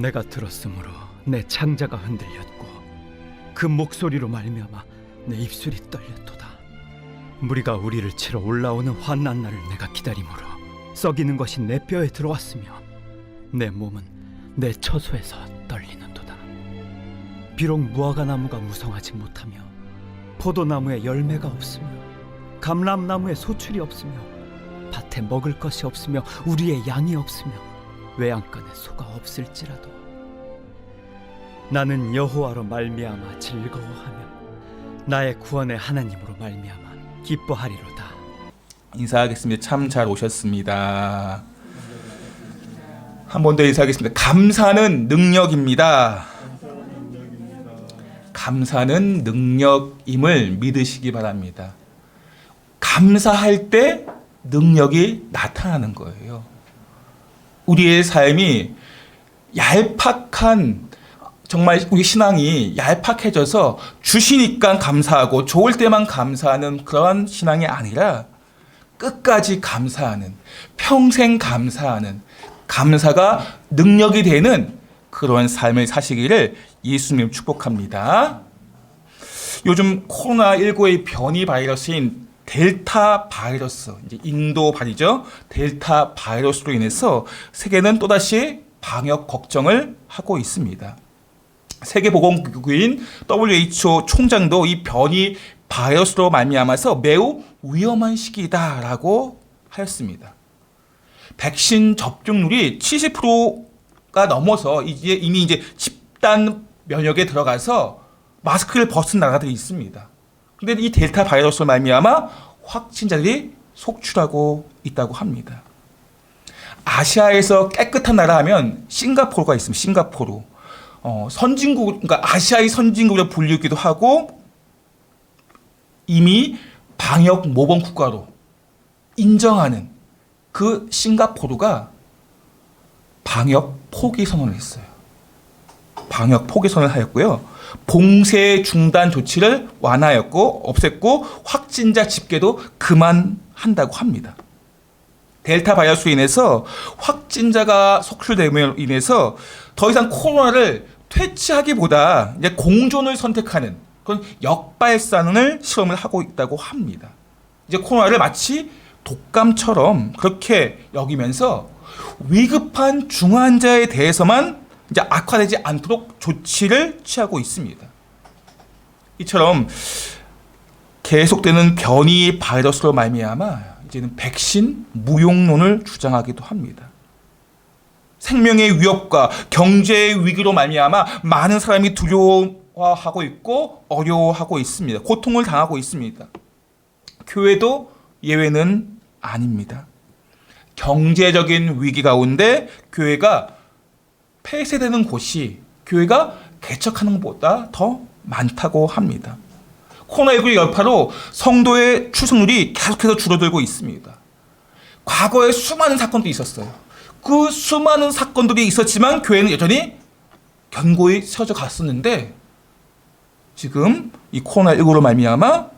내가 들었으므로 내 창자가 흔들렸고 그 목소리로 말미암아 내 입술이 떨렸도다. 무리가 우리를 치러 올라오는 환난 날을 내가 기다림으로 썩이는 것이 내 뼈에 들어왔으며 내 몸은 내 처소에서 떨리는도다. 비록 무화과나무가 무성하지 못하며 포도나무에 열매가 없으며 감람나무에 소출이 없으며 밭에 먹을 것이 없으며 우리의 양이 없으며 외양간에 소가 없을지라도 나는 여호와로 말미암아 즐거워하며 나의 구원의 하나님으로 말미암아 기뻐하리로다. 인사하겠습니다. 참 잘 오셨습니다. 한 번 더 인사하겠습니다. 감사는 능력입니다. 감사는 능력임을 믿으시기 바랍니다. 감사할 때 능력이 나타나는 거예요. 우리의 삶이 얄팍한, 정말 우리 신앙이 얄팍해져서 주시니까 감사하고 좋을 때만 감사하는 그런 신앙이 아니라 끝까지 감사하는, 평생 감사하는, 감사가 능력이 되는 그런 삶을 사시기를 예수님 축복합니다. 요즘 코로나19의 변이 바이러스인 델타 바이러스, 이제 인도 발이죠. 델타 바이러스로 인해서 세계는 또다시 방역 걱정을 하고 있습니다. 세계보건기구인 WHO 총장도 이 변이 바이러스로 말미암아서 매우 위험한 시기다라고 하였습니다. 백신 접종률이 70%가 넘어서 이미 집단 면역에 들어가서 마스크를 벗은 나라들이 있습니다. 그런데 이 델타 바이러스로 말미암아 확진자들이 속출하고 있다고 합니다. 아시아에서 깨끗한 나라 하면 싱가포르가 있습니다. 싱가포르. 선진국, 그러니까 아시아의 선진국으로 불리기도 하고 이미 방역 모범 국가로 인정하는 그 싱가포르가 방역 포기 선언을 했어요. 방역 포기 선언을 하였고요. 봉쇄 중단 조치를 완화하였고 없앴고 확진자 집계도 그만한다고 합니다. 델타 바이러스로 인해서 확진자가 속출됨으로 인해서 더 이상 코로나를 퇴치하기보다 이제 공존을 선택하는 그런 역발상을 실험을 하고 있다고 합니다. 이제 코로나를 마치 독감처럼 그렇게 여기면서 위급한 중환자에 대해서만 이제 악화되지 않도록 조치를 취하고 있습니다. 이처럼 계속되는 변이 바이러스로 말미암아 이제는 백신 무용론을 주장하기도 합니다. 생명의 위협과 경제의 위기로 말미암아 많은 사람이 두려워하고 있고 어려워하고 있습니다. 고통을 당하고 있습니다. 교회도 예외는 아닙니다. 경제적인 위기 가운데 교회가 폐쇄되는 곳이 교회가 개척하는 것보다 더 많다고 합니다. 코로나19 여파로 성도의 출석률이 계속해서 줄어들고 있습니다. 과거에 수많은 사건도 있었어요. 그 수많은 사건들이 있었지만 교회는 여전히 견고히 세워져 갔었는데 지금 이 코로나19로 말미암아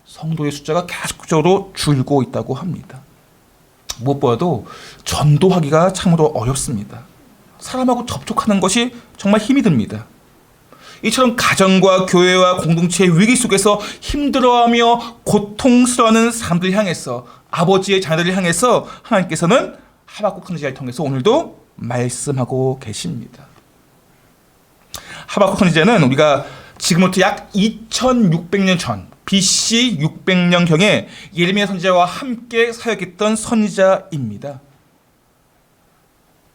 성도의 숫자가 계속적으로 줄고 있다고 합니다. 무엇보다도 전도하기가 참으로 어렵습니다. 사람하고 접촉하는 것이 정말 힘이 듭니다. 이처럼 가정과 교회와 공동체의 위기 속에서 힘들어하며 고통스러워하는 사람들을 향해서 아버지의 자녀들을 향해서 하나님께서는 하박국 선지자를 통해서 오늘도 말씀하고 계십니다. 하박국 선지자는 우리가 지금부터 약 2600년 전 BC 600년경에 예레미야 선지자와 함께 사역했던 선지자입니다.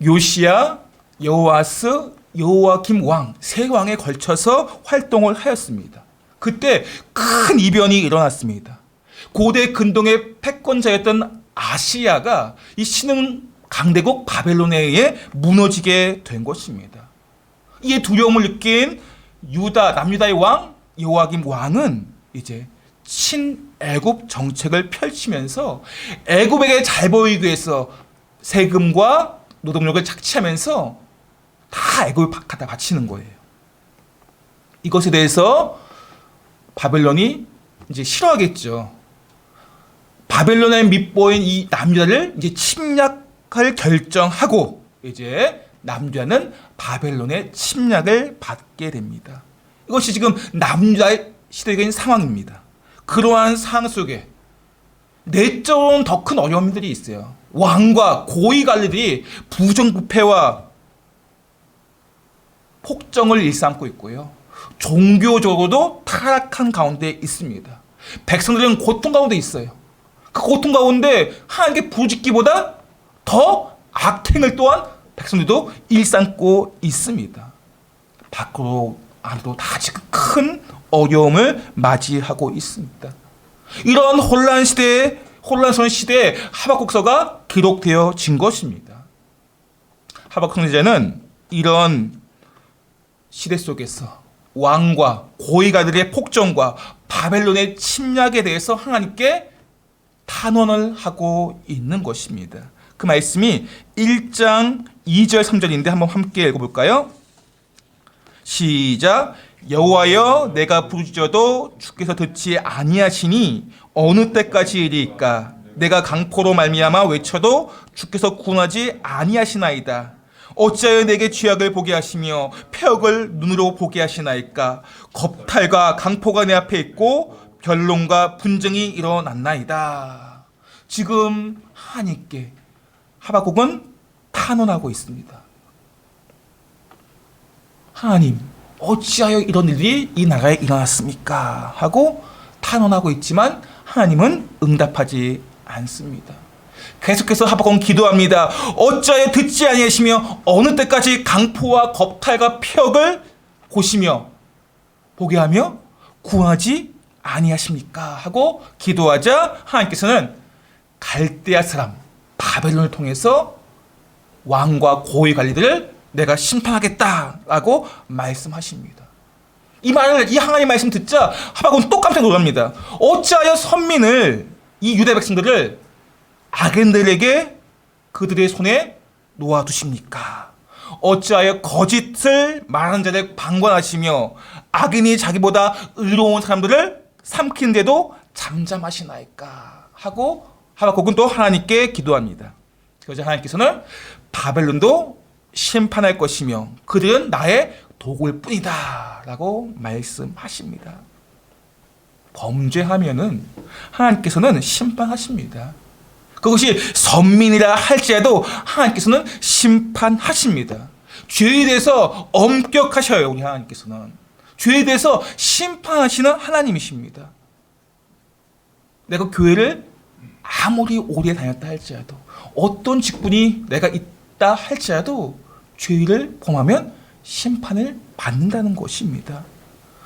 요시야, 여호아스, 여호야김 왕, 세 왕에 걸쳐서 활동을 하였습니다. 그때 큰 이변이 일어났습니다. 고대 근동의 패권자였던 아시아가 이 신흥 강대국 바벨론에 의해 무너지게 된 것입니다. 이에 두려움을 느낀 남유다의 왕 여호야김 왕은 이제 친애굽 정책을 펼치면서 애굽에게 잘 보이기 위해서 세금과 노동력을 착취하면서 다 애굽에 갖다 바치는 거예요. 이것에 대해서 바벨론이 이제 싫어하겠죠. 바벨론의 밑보인 이 남유다를 이제 침략할 결정하고 이제 남유다는 바벨론의 침략을 받게 됩니다. 이것이 지금 남유다의 시대적인 상황입니다. 그러한 상황 속에 내적으로는 더 큰 어려움들이 있어요. 왕과 고위 관리들이 부정부패와 폭정을 일삼고 있고요. 종교적으로도 타락한 가운데 있습니다. 백성들은 고통 가운데 있어요. 그 고통 가운데 하나님께 부르짖기보다 더 악행을 또한 백성들도 일삼고 있습니다. 밖으로 안으로 다 지금 큰 어려움을 맞이하고 있습니다. 이런 혼란스러운 시대에 하박국서가 기록되어진 것입니다. 하박국 선지자는 이런 시대 속에서 왕과 고위가들의 폭정과 바벨론의 침략에 대해서 하나님께 탄원을 하고 있는 것입니다. 그 말씀이 1장 2절 3절인데 한번 함께 읽어볼까요? 시작. 여호와여 내가 부르짖어도 주께서 듣지 아니하시니 어느 때까지 이리까 내가 강포로 말미암아 외쳐도 주께서 구원하지 아니하시나이다. 어찌하여 내게 죄악을 보게 하시며 폐역을 눈으로 보게 하시나이까. 겁탈과 강포가 내 앞에 있고 변론과 분쟁이 일어났나이다. 지금 하나님께 하박국은 탄원하고 있습니다. 하나님, 어찌하여 이런 일이 이 나라에 일어났습니까? 하고 탄원하고 있지만 하나님은 응답하지 않습니다. 계속해서 하박국은 기도합니다. 어찌하여 듣지 아니하시며 어느 때까지 강포와 겁탈과 폐역을 보시며 보게 하며 구하지 아니하십니까? 하고 기도하자 하나님께서는 갈대아 사람 바벨론을 통해서 왕과 고위 관리들을 내가 심판하겠다라고 말씀하십니다. 이 하나님의 말씀 듣자 하박국은 또 깜짝 놀랍니다. 어찌하여 선민을 이 유다 백성들을 악인들에게 그들의 손에 놓아두십니까? 어찌하여 거짓을 말하는 자를 방관하시며 악인이 자기보다 의로운 사람들을 삼키는데도 잠잠하시나이까? 하고 하박국은 또 하나님께 기도합니다. 그래서 하나님께서는 바벨론도 심판할 것이며 그들은 나의 도구일 뿐이다 라고 말씀하십니다. 범죄하면은 하나님께서는 심판하십니다. 그것이 선민이라 할지라도 하나님께서는 심판하십니다. 죄에 대해서 엄격하셔요. 우리 하나님께서는 죄에 대해서 심판하시는 하나님이십니다. 내가 교회를 아무리 오래 다녔다 할지라도 어떤 직분이 내가 있다 할지라도 죄를 범하면 심판을 받는다는 것입니다.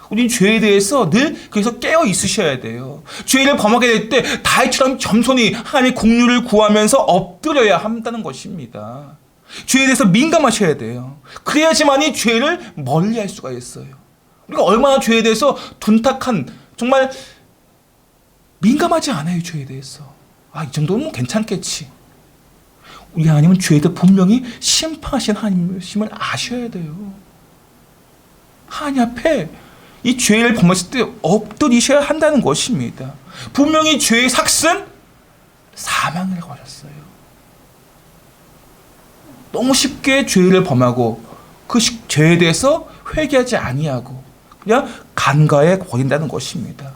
우리는 죄에 대해서 늘 그래서 깨어 있으셔야 돼요. 죄를 범하게 될 때 다윗처럼 겸손히 하나님의 긍휼을 구하면서 엎드려야 한다는 것입니다. 죄에 대해서 민감하셔야 돼요. 그래야지만이 죄를 멀리할 수가 있어요. 우리가 얼마나 죄에 대해서 둔탁한 정말 민감하지 않아요. 죄에 대해서. 이 정도는 괜찮겠지. 우리 하나님은 죄에 대해 분명히 심판하신 하나님이심을 아셔야 돼요. 하나님 앞에 이 죄를 범했을 때 엎드리셔야 한다는 것입니다. 분명히 죄의 삭은 사망이라고 하셨어요. 너무 쉽게 죄를 범하고 그 죄에 대해서 회개하지 아니하고 그냥 간과해 버린다는 것입니다.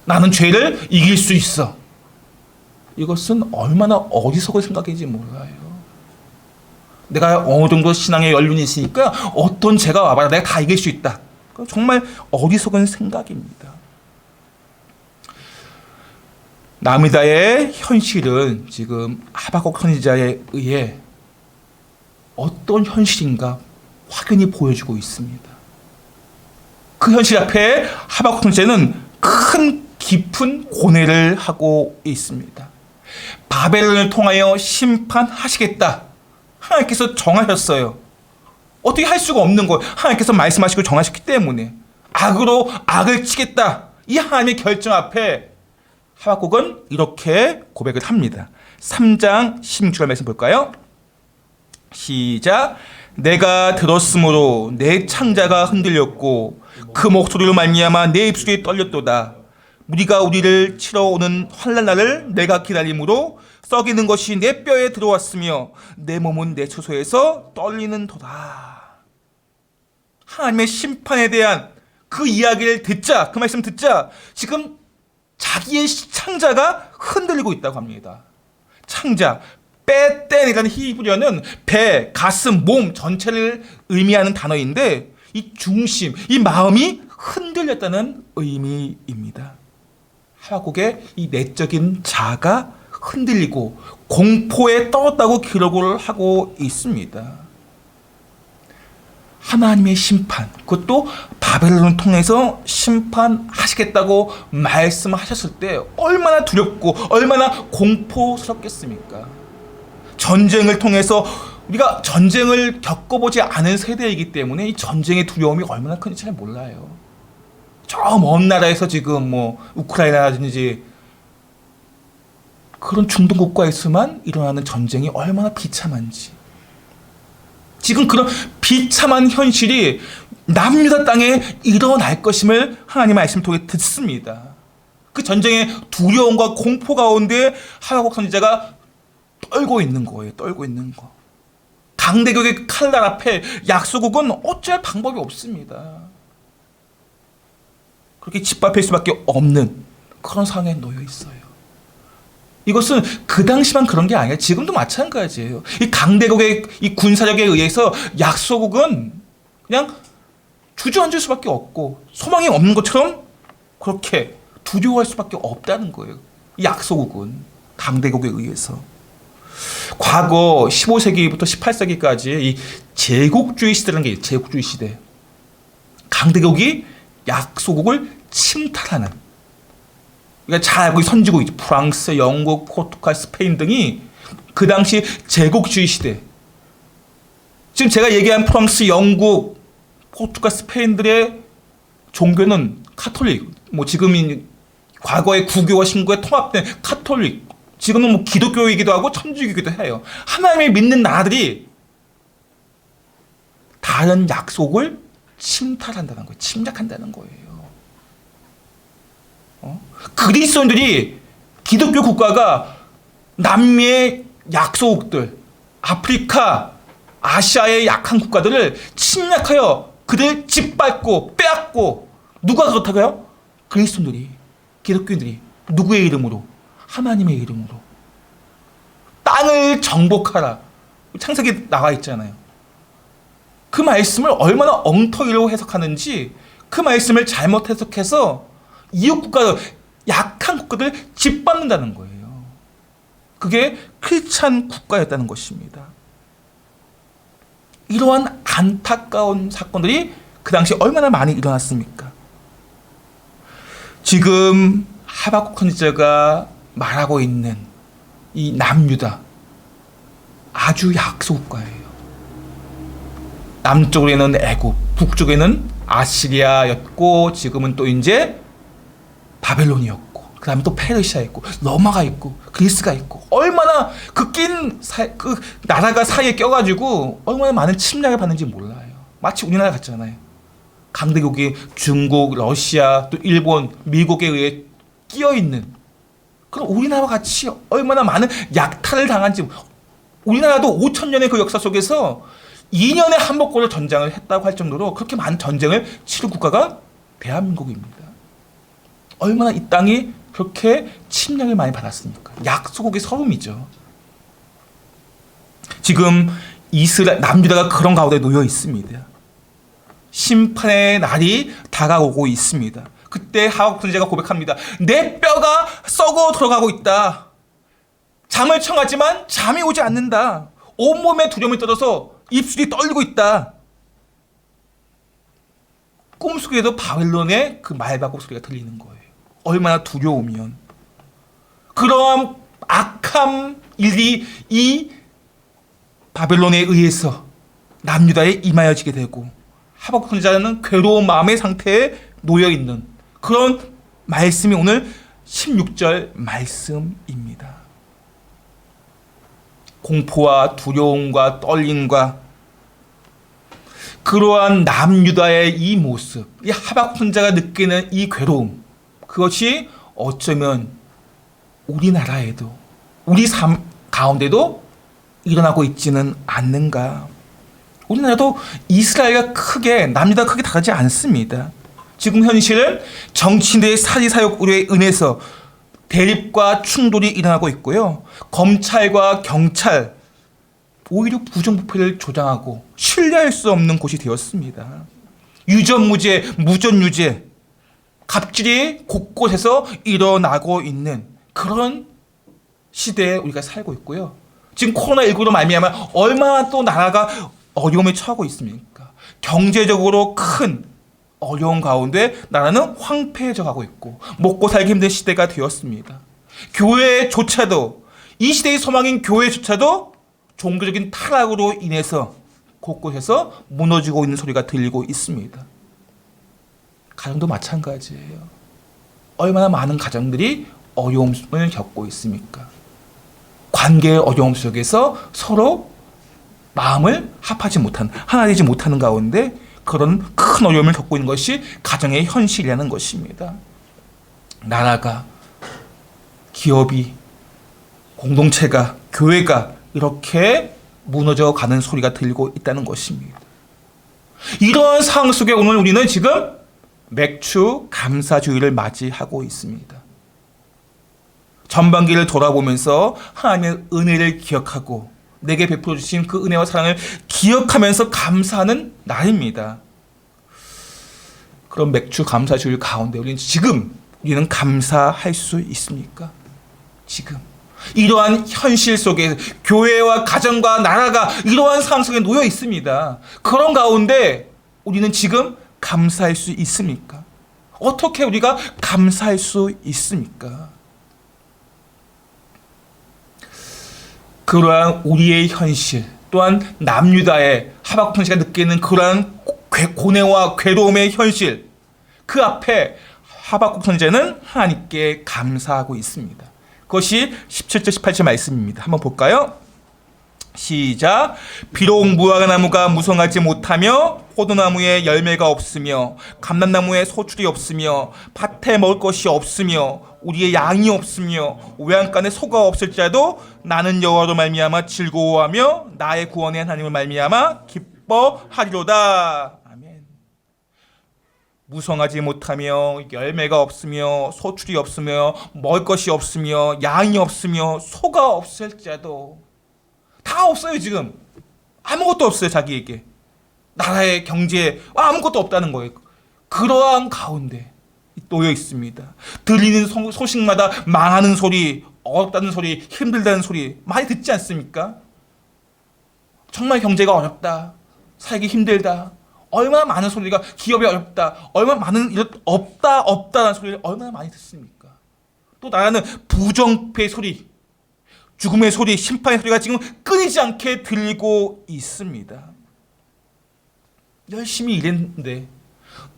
나는 죄를 이길 수 있어. 이것은 얼마나 어리석은 생각인지 몰라요. 내가 어느 정도 신앙의 연륜이 있으니까 어떤 죄가 와봐라 내가 다 이길 수 있다. 정말 어리석은 생각입니다. 남유다의 현실은 지금 하박국 선지자에 의해 어떤 현실인가 확연히 보여주고 있습니다. 그 현실 앞에 하박국 선지자는 큰 깊은 고뇌를 하고 있습니다. 바벨론을 통하여 심판하시겠다. 하나님께서 정하셨어요. 어떻게 할 수가 없는 거예요. 하나님께서 말씀하시고 정하셨기 때문에. 악으로 악을 치겠다. 이 하나님의 결정 앞에 하박국은 이렇게 고백을 합니다. 3장 16절 말씀 볼까요? 시작. 내가 들었으므로 내 창자가 흔들렸고 그 목소리로 말미암아 내 입술이 떨렸도다. 무리가 우리를 치러 오는 환난 날을 내가 기다림으로 썩이는 것이 내 뼈에 들어왔으며 내 몸은 내 처소에서 떨리는 도다. 하나님의 심판에 대한 그 이야기를 듣자, 그 말씀 듣자 지금 자기의 창자가 흔들리고 있다고 합니다. 창자, 빼땐이라는 히브리어는 배, 가슴, 몸 전체를 의미하는 단어인데 이 중심, 이 마음이 흔들렸다는 의미입니다. 하박국의 이 내적인 자아가 흔들리고 공포에 떨었다고 기록을 하고 있습니다. 하나님의 심판, 그것도 바벨론을 통해서 심판하시겠다고 말씀하셨을 때 얼마나 두렵고 얼마나 공포스럽겠습니까? 전쟁을 통해서 우리가 전쟁을 겪어보지 않은 세대이기 때문에 이 전쟁의 두려움이 얼마나 큰지 잘 몰라요. 저 먼 나라에서 지금 우크라이나라든지 그런 중동 국가에서만 일어나는 전쟁이 얼마나 비참한지, 지금 그런 비참한 현실이 남유다 땅에 일어날 것임을 하나님의 말씀을 통해 듣습니다. 그 전쟁의 두려움과 공포 가운데 하박국 선지자가 떨고 있는 거예요. 떨고 있는 거. 강대국의 칼날 앞에 약소국은 어찌할 방법이 없습니다. 그렇게 짓밟힐 수밖에 없는 그런 상황에 놓여 있어요. 이것은 그 당시만 그런 게 아니라 지금도 마찬가지예요. 이 강대국의 이 군사력에 의해서 약소국은 그냥 주저앉을 수밖에 없고 소망이 없는 것처럼 그렇게 두려워할 수밖에 없다는 거예요. 이 약소국은 강대국에 의해서. 과거 15세기부터 18세기까지 이 제국주의 시대라는 게 있어요. 제국주의 시대. 강대국이 약소국을 침탈하는, 그러니까 잘 알고 선지국, 프랑스, 영국, 포르투갈, 스페인 등이 그 당시 제국주의 시대. 지금 제가 얘기한 프랑스, 영국, 포르투갈, 스페인들의 종교는 카톨릭, 지금은 과거의 구교와 신구에 통합된 카톨릭, 지금은 기독교이기도 하고 천주교이기도 해요. 하나님을 믿는 나라들이 다른 약속을 침탈한다는 거예요. 침략한다는 거예요. 그리스도인들이 기독교 국가가 남미의 약소국들, 아프리카, 아시아의 약한 국가들을 침략하여 그들 짓밟고 빼앗고, 누가 그렇다고요? 그리스도인들이, 기독교인들이. 누구의 이름으로? 하나님의 이름으로. 땅을 정복하라. 창세기에 나와 있잖아요. 그 말씀을 얼마나 엉터리로 해석하는지, 그 말씀을 잘못 해석해서 이웃 국가들, 약한 국가들 짓밟는다는 거예요. 그게 크리스찬 국가였다는 것입니다. 이러한 안타까운 사건들이 그 당시 얼마나 많이 일어났습니까? 지금 하박국 선지자가 말하고 있는 이 남유다, 아주 약소국가예요. 남쪽에는 애굽, 북쪽에는 아시리아였고, 지금은 또 이제 바벨론이었고, 그 다음에 또 페르시아 있고, 로마가 있고, 그리스가 있고, 얼마나 그 나라가 사이에 껴가지고 얼마나 많은 침략을 받는지 몰라요. 마치 우리나라 같잖아요. 강대국이 중국, 러시아, 또 일본, 미국에 의해 끼어있는, 그럼 우리나라와 같이 얼마나 많은 약탈을 당한지. 우리나라도 5,000년의 그 역사 속에서 2년에 한 번꼴로 전쟁을 했다고 할 정도로 그렇게 많은 전쟁을 치른 국가가 대한민국입니다. 얼마나 이 땅이 그렇게 침략을 많이 받았습니까? 약소국의 서름이죠. 지금 남유다가 그런 가운데 놓여 있습니다. 심판의 날이 다가오고 있습니다. 그때 하박국 선지자가 고백합니다. 내 뼈가 썩어 들어가고 있다. 잠을 청하지만 잠이 오지 않는다. 온몸에 두려움이 떨어서 입술이 떨리고 있다. 꿈속에도 바벨론의 그 말바국 소리가 들리는 거예요. 얼마나 두려우면. 그러한 악한 일이 이 바벨론에 의해서 남유다에 임하여지게 되고, 하박국 선지자는 괴로운 마음의 상태에 놓여있는 그런 말씀이 오늘 16절 말씀입니다. 공포와 두려움과 떨림과 그러한 남유다의 이 모습, 이 하박국 선지자가 느끼는 이 괴로움, 그것이 어쩌면 우리나라에도, 우리 삶 가운데도 일어나고 있지는 않는가. 우리나라도 이스라엘과 크게, 남유다가 크게 다르지 않습니다. 지금 현실은 정치인들의 사리사욕으로 인해서 대립과 충돌이 일어나고 있고요. 검찰과 경찰, 오히려 부정부패를 조장하고 신뢰할 수 없는 곳이 되었습니다. 유전무죄, 무전유죄, 갑질이 곳곳에서 일어나고 있는 그런 시대에 우리가 살고 있고요. 지금 코로나19로 말미암아 얼마나 또 나라가 어려움에 처하고 있습니까? 경제적으로 큰 어려운 가운데 나라는 황폐해져 가고 있고 먹고 살기 힘든 시대가 되었습니다. 교회조차도, 이 시대의 소망인 교회조차도 종교적인 타락으로 인해서 곳곳에서 무너지고 있는 소리가 들리고 있습니다. 가정도 마찬가지예요. 얼마나 많은 가정들이 어려움을 겪고 있습니까? 관계의 어려움 속에서 서로 마음을 합하지 못하는, 하나 되지 못하는 가운데 그런 큰 어려움을 겪고 있는 것이 가정의 현실이라는 것입니다. 나라가, 기업이, 공동체가, 교회가 이렇게 무너져 가는 소리가 들리고 있다는 것입니다. 이러한 상황 속에 오늘 우리는 지금 맥주 감사주의를 맞이하고 있습니다. 전반기를 돌아보면서 하나님의 은혜를 기억하고 내게 베풀어 주신 그 은혜와 사랑을 기억하면서 감사하는 날입니다. 그런 맥주 감사주일 가운데 우리는 감사할 수 있습니까? 지금 이러한 현실 속에 교회와 가정과 나라가 이러한 상황 속에 놓여 있습니다. 그런 가운데 우리는 지금 감사할 수 있습니까? 어떻게 우리가 감사할 수 있습니까? 그러한 우리의 현실, 또한 남유다의 하박국 선지자가 느끼는 그러한 고뇌와 괴로움의 현실, 그 앞에 하박국 선지자는 하나님께 감사하고 있습니다. 그것이 17절 18절 말씀입니다. 한번 볼까요? 시작. 비록 무화과나무가 무성하지 못하며 포도나무에 열매가 없으며 감람나무에 소출이 없으며 밭에 먹을 것이 없으며 우리의 양이 없으며 외양간에 소가 없을지라도 나는 여호와로 말미암아 즐거워하며 나의 구원의 하나님을 말미암아 기뻐하리로다. 아멘. 무성하지 못하며 열매가 없으며 소출이 없으며 먹을 것이 없으며 양이 없으며 소가 없을지라도, 다 없어요. 지금 아무것도 없어요. 자기에게 나라의 경제에 아무것도 없다는 거예요. 그러한 가운데 놓여 있습니다. 들리는 소식마다 망하는 소리, 어렵다는 소리, 힘들다는 소리 많이 듣지 않습니까? 정말 경제가 어렵다, 살기 힘들다, 얼마나 많은 소리가, 기업이 어렵다, 얼마나 많은 일 없다라는 소리를 얼마나 많이 듣습니까? 또 나라는 부정부패의 소리, 죽음의 소리, 심판의 소리가 지금 끊이지 않게 들리고 있습니다. 열심히 일했는데,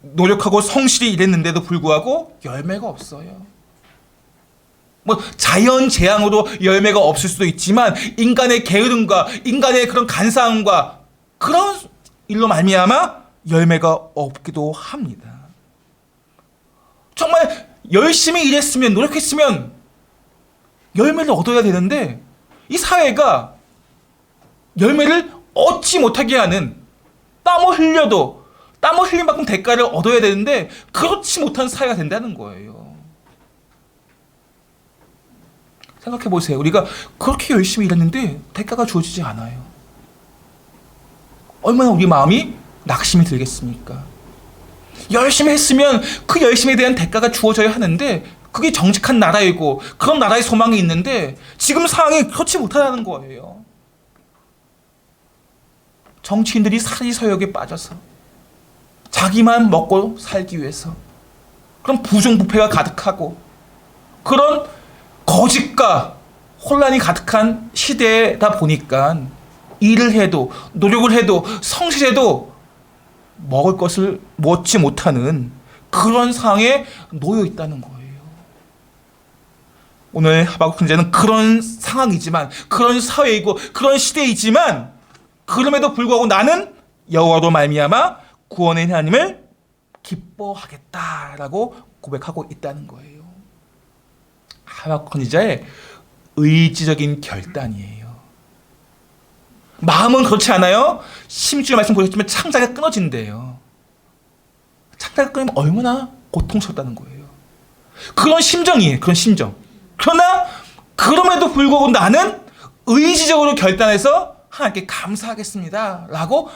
노력하고 성실히 일했는데도 불구하고 열매가 없어요. 자연 재앙으로 열매가 없을 수도 있지만 인간의 게으름과 인간의 그런 간사함과 그런 일로 말미암아 열매가 없기도 합니다. 정말 열심히 일했으면, 노력했으면 열매를 얻어야 되는데 이 사회가 열매를 얻지 못하게 하는, 땀을 흘려도 땀을 흘린 만큼 대가를 얻어야 되는데 그렇지 못한 사회가 된다는 거예요. 생각해 보세요. 우리가 그렇게 열심히 일했는데 대가가 주어지지 않아요. 얼마나 우리 마음이 낙심이 들겠습니까? 열심히 했으면 그 열심에 대한 대가가 주어져야 하는데 그게 정직한 나라이고 그런 나라의 소망이 있는데 지금 상황이 그렇지 못하다는 거예요. 정치인들이 사리서욕에 빠져서 자기만 먹고 살기 위해서 그런 부정부패가 가득하고 그런 거짓과 혼란이 가득한 시대다 보니까 일을 해도 노력을 해도 성실해도 먹을 것을 먹지 못하는 그런 상황에 놓여 있다는 거예요. 오늘 하박국 선지자는 그런 상황이지만, 그런 사회이고 그런 시대이지만 그럼에도 불구하고 나는 여호와로 말미암아 구원의 하나님을 기뻐하겠다라고 고백하고 있다는 거예요. 하박국 선지자의 의지적인 결단이에요. 마음은 그렇지 않아요. 심지어 말씀 보셨지만 창자가 끊어진대요. 창자가 끊으면 얼마나 고통스럽다는 거예요. 그런 심정이에요. 그런 심정. 그러나 그럼에도 불구하고 나는 의지적으로 결단해서 하나님께 감사하겠습니다 라고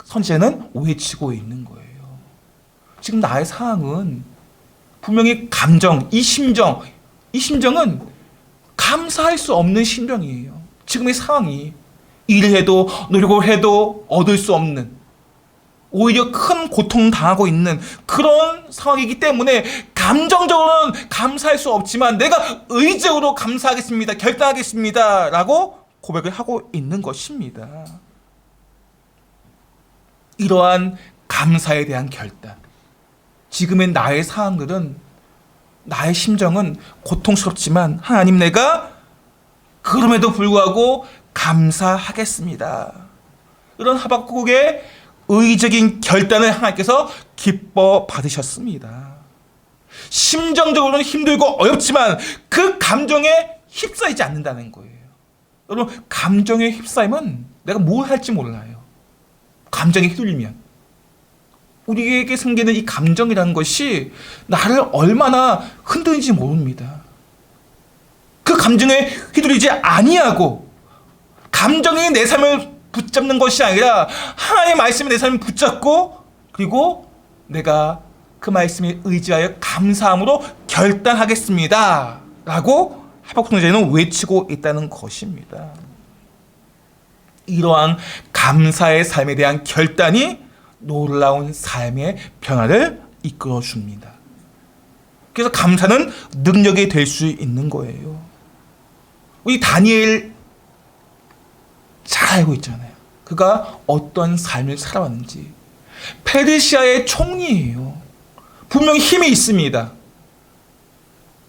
선지자는 외치고 있는 거예요. 지금 나의 상황은 분명히 감정, 이 심정은 감사할 수 없는 심정이에요. 지금의 상황이 일을 해도 노력을 해도 얻을 수 없는, 오히려 큰 고통을 당하고 있는 그런 상황이기 때문에 감정적으로는 감사할 수 없지만 내가 의지적으로 감사하겠습니다, 결단하겠습니다 라고 고백을 하고 있는 것입니다. 이러한 감사에 대한 결단, 지금의 나의 상황들은, 나의 심정은 고통스럽지만 하나님, 내가 그럼에도 불구하고 감사하겠습니다. 이런 하박국의 의적인 결단을 하나님께서 기뻐 받으셨습니다. 심정적으로는 힘들고 어렵지만 그 감정에 휩싸이지 않는다는 거예요. 여러분, 감정에 휩싸이면 내가 뭘 할지 몰라요. 감정에 휘둘리면 우리에게 생기는 이 감정이라는 것이 나를 얼마나 흔드는지 모릅니다. 그 감정에 휘둘리지 아니하고 감정이 내 삶을 붙잡는 것이 아니라 하나님의 말씀이 내 삶을 붙잡고, 그리고 내가 그 말씀에 의지하여 감사함으로 결단하겠습니다 라고 하박국 선지자는 외치고 있다는 것입니다. 이러한 감사의 삶에 대한 결단이 놀라운 삶의 변화를 이끌어 줍니다. 그래서 감사는 능력이 될 수 있는 거예요. 우리 다니엘 잘 알고 있잖아요. 그가 어떤 삶을 살아왔는지. 페르시아의 총리예요. 분명히 힘이 있습니다.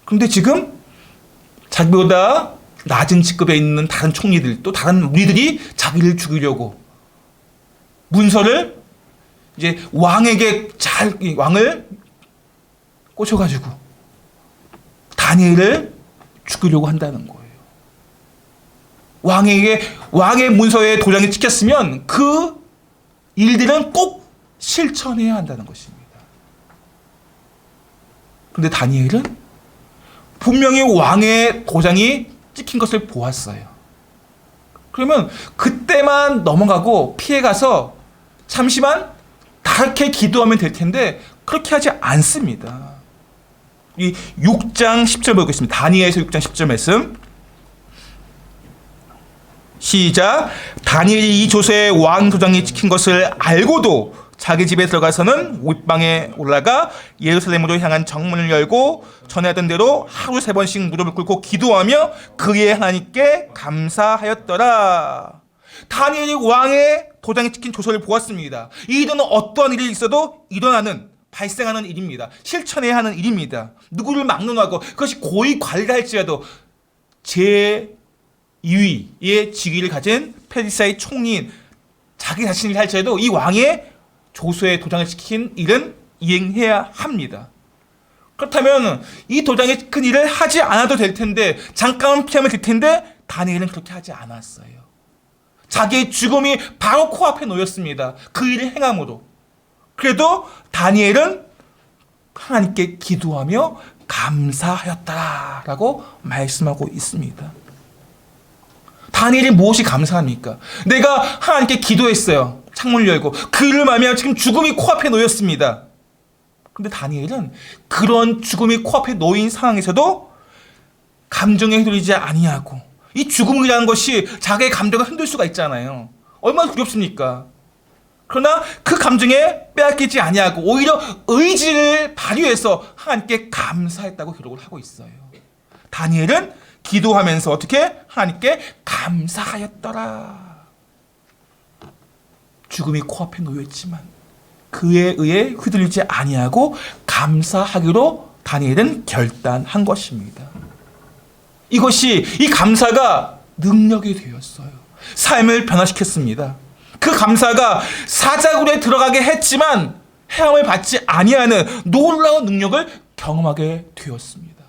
그런데 지금 자기보다 낮은 직급에 있는 다른 총리들, 또 다른 무리들이 자기를 죽이려고 문서를 이제 왕에게 왕을 꼬셔가지고 다니엘을 죽이려고 한다는 거예요. 왕의 문서에 도장이 찍혔으면 그 일들은 꼭 실천해야 한다는 것입니다. 그런데 다니엘은 분명히 왕의 도장이 찍힌 것을 보았어요. 그러면 그때만 넘어가고 피해가서 잠시만 다르게 기도하면 될 텐데 그렇게 하지 않습니다. 이 6장 10절 보겠습니다. 다니엘서 6장 10절 말씀. 시작. 다니엘이 이 조서에 왕 도장이 찍힌 것을 알고도 자기 집에 들어가서는 윗방에 올라가 예루살렘으로 향한 정문을 열고 전에 하던 대로 하루 3번씩 무릎을 꿇고 기도하며 그의 하나님께 감사하였더라. 다니엘이 왕의 도장이 찍힌 조서를 보았습니다. 이 일은 어떠한 일이 있어도 발생하는 일입니다. 실천해야 하는 일입니다. 누구를 막론하고 그것이 고위 관리를 할지라도 제2위의 직위를 가진 페르시아의 총리인 자기 자신을 할지라도 이 왕의 조서에 도장을 찍힌 일은 이행해야 합니다. 그렇다면 이 도장에 찍힌 일을 하지 않아도 될 텐데, 잠깐만 피하면 될 텐데 다니엘은 그렇게 하지 않았어요. 자기의 죽음이 바로 코앞에 놓였습니다. 그 일을 행함으로. 그래도 다니엘은 하나님께 기도하며 감사하였다라고 말씀하고 있습니다. 다니엘이 무엇이 감사합니까? 내가 하나님께 기도했어요. 창문을 열고 그를 말미암아 지금 죽음이 코앞에 놓였습니다. 그런데 다니엘은 그런 죽음이 코앞에 놓인 상황에서도 감정에 휘둘리지 아니하고, 이 죽음이라는 것이 자기의 감정을 흔들 수가 있잖아요. 얼마나 두렵습니까? 그러나 그 감정에 빼앗기지 아니하고 오히려 의지를 발휘해서 하나님께 감사했다고 기록을 하고 있어요. 다니엘은 기도하면서 어떻게? 하나님께 감사하였더라. 죽음이 코앞에 놓여있지만 그에 의해 휘둘리지 아니하고 감사하기로 다니엘은 결단한 것입니다. 이 감사가 능력이 되었어요. 삶을 변화시켰습니다. 그 감사가 사자굴에 들어가게 했지만 해함을 받지 아니하는 놀라운 능력을 경험하게 되었습니다.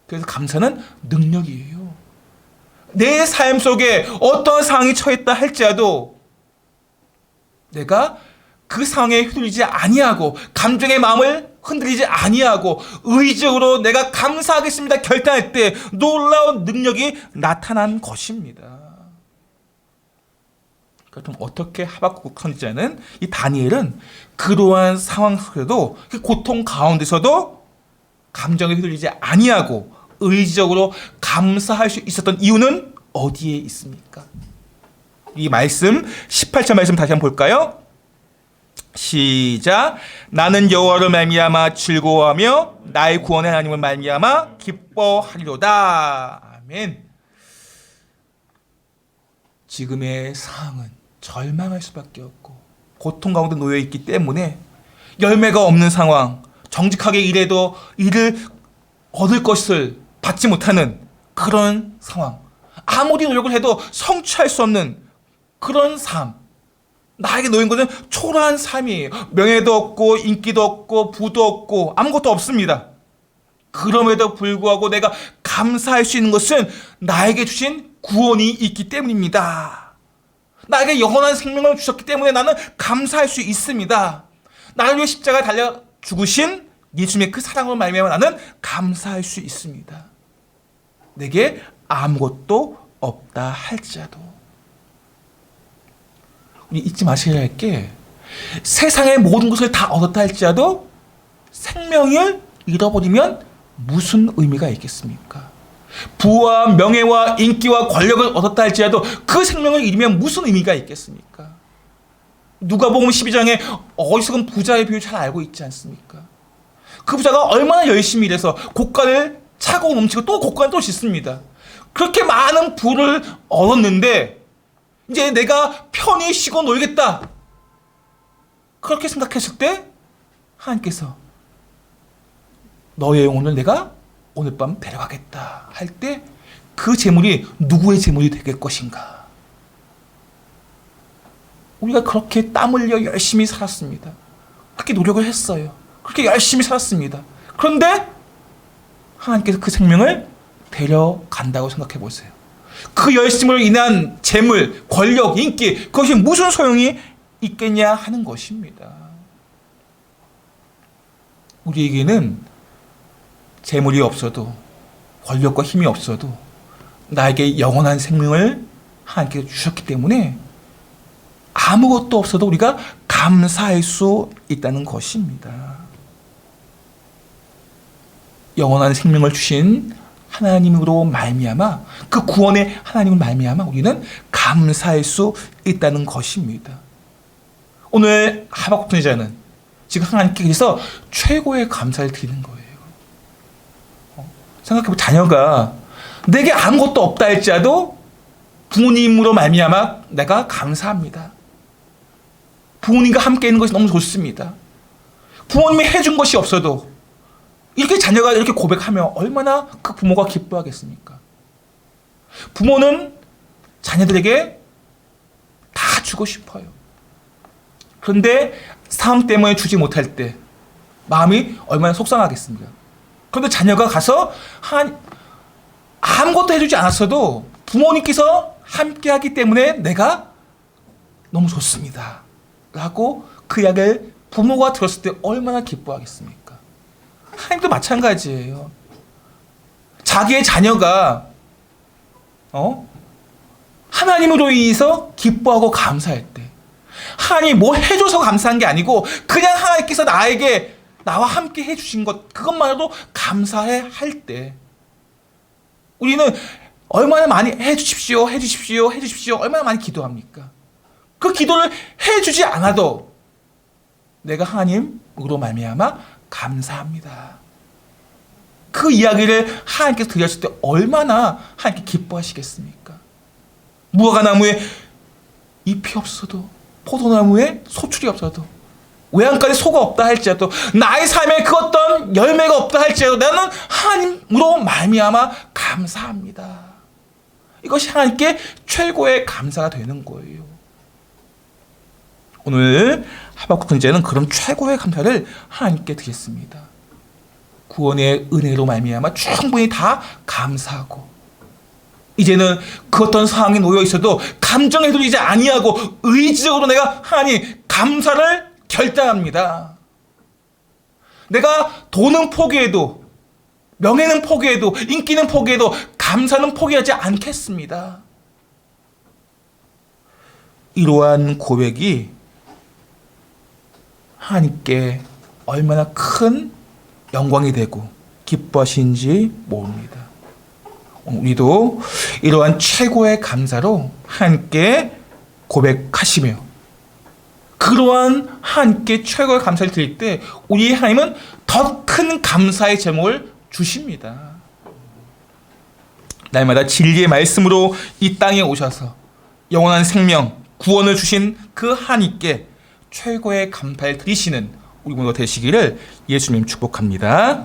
그래서 감사는 능력이에요. 내 삶 속에 어떤 상황이 처했다 할지라도 내가 그 상황에 휘둘리지 아니하고 감정의 마음을 흔들리지 아니하고 의지적으로 내가 감사하겠습니다 결단할 때 놀라운 능력이 나타난 것입니다. 그렇다면 어떻게 하박국 선지자는 이 다니엘은 그러한 상황 속에도 그 고통 가운데서도 감정에 휘둘리지 아니하고 의지적으로 감사할 수 있었던 이유는 어디에 있습니까? 이 말씀 18절 말씀 다시 한번 볼까요? 시작. 나는 여호와를 말미암아 즐거워하며 나의 구원의 하나님을 말미암아 기뻐하리로다. 아멘. 지금의 상황은 절망할 수밖에 없고 고통 가운데 놓여 있기 때문에 열매가 없는 상황, 정직하게 일해도 일을 얻을 것을 받지 못하는 그런 상황, 아무리 노력을 해도 성취할 수 없는 그런 삶, 나에게 놓인 것은 초라한 삶이에요. 명예도 없고 인기도 없고 부도 없고 아무것도 없습니다. 그럼에도 불구하고 내가 감사할 수 있는 것은 나에게 주신 구원이 있기 때문입니다. 나에게 영원한 생명을 주셨기 때문에 나는 감사할 수 있습니다. 나를 위해 십자가에 달려 죽으신 예수님의 그 사랑으로 말미암아 나는 감사할 수 있습니다. 내게 아무것도 없다 할지라도. 우리 잊지 마셔야 할 게 세상의 모든 것을 다 얻었다 할지라도 생명을 잃어버리면 무슨 의미가 있겠습니까? 부와 명예와 인기와 권력을 얻었다 할지라도 그 생명을 잃으면 무슨 의미가 있겠습니까? 누가복음 12장에 어리석은 부자의 비유 잘 알고 있지 않습니까? 그 부자가 얼마나 열심히 일해서 고가를 차고 넘치고 또 고가를 또 짓습니다. 그렇게 많은 부를 얻었는데 이제 내가 편히 쉬고 놀겠다 그렇게 생각했을 때 하나님께서 너의 영혼을 내가 오늘 밤 데려가겠다 할 때 그 재물이 누구의 재물이 될 것인가? 우리가 그렇게 땀 흘려 열심히 살았습니다. 그렇게 노력을 했어요. 그렇게 열심히 살았습니다. 그런데 하나님께서 그 생명을 데려간다고 생각해 보세요. 그 열심으로 인한 재물, 권력, 인기 그것이 무슨 소용이 있겠냐 하는 것입니다. 우리에게는 재물이 없어도 권력과 힘이 없어도 나에게 영원한 생명을 하나님께서 주셨기 때문에 아무것도 없어도 우리가 감사할 수 있다는 것입니다. 영원한 생명을 주신 하나님으로 말미암아 그 구원의 하나님을 말미암아 우리는 감사할 수 있다는 것입니다. 오늘 하박국 선지자는 지금 하나님께 그래서 최고의 감사를 드리는 거예요. 생각해보면 자녀가 내게 아무것도 없다 할지라도 부모님으로 말미암아 내가 감사합니다. 부모님과 함께 있는 것이 너무 좋습니다. 부모님이 해준 것이 없어도 이렇게 자녀가 이렇게 고백하면 얼마나 그 부모가 기뻐하겠습니까? 부모는 자녀들에게 다 주고 싶어요. 그런데 상황 때문에 주지 못할 때 마음이 얼마나 속상하겠습니까? 그런데 자녀가 가서 아무것도 해주지 않았어도 부모님께서 함께하기 때문에 내가 너무 좋습니다 라고 그 이야기를 부모가 들었을 때 얼마나 기뻐하겠습니까? 하나님도 마찬가지예요. 자기의 자녀가 하나님으로 인해서 기뻐하고 감사할 때 하나님이 뭐 해줘서 감사한 게 아니고 그냥 하나님께서 나와 함께 해주신 것 그것만으로도 감사해 할 때 우리는 얼마나 많이 해주십시오 얼마나 많이 기도합니까? 그 기도를 해주지 않아도 내가 하나님으로 말미암아 감사합니다. 그 이야기를 하나님께서 드렸을 때 얼마나 하나님께 기뻐하시겠습니까? 무화과나무에 잎이 없어도 포도나무에 소출이 없어도 외양간에 소가 없다 할지라도 나의 삶에 그 어떤 열매가 없다 할지라도 나는 하나님으로 말미암아 감사합니다. 이것이 하나님께 최고의 감사가 되는 거예요. 오늘 하박국 선지자는 그런 최고의 감사를 하나님께 드렸습니다. 구원의 은혜로 말미암아 충분히 다 감사하고 이제는 그 어떤 상황에 놓여 있어도 감정에 흔들리지 아니하고 의지적으로 내가 하나님 감사를 결단합니다. 내가 돈은 포기해도 명예는 포기해도 인기는 포기해도 감사는 포기하지 않겠습니다. 이러한 고백이 하나님께 얼마나 큰 영광이 되고 기뻐하시는지 모릅니다. 우리도 이러한 최고의 감사로 하나님께 고백하시며 그러한 하나님께 최고의 감사를 드릴 때 우리 하나님은 더 큰 감사의 제목을 주십니다. 날마다 진리의 말씀으로 이 땅에 오셔서 영원한 생명, 구원을 주신 그 하나님께 최고의 감사를 드리시는 우리 모두가 되시기를 예수님 축복합니다.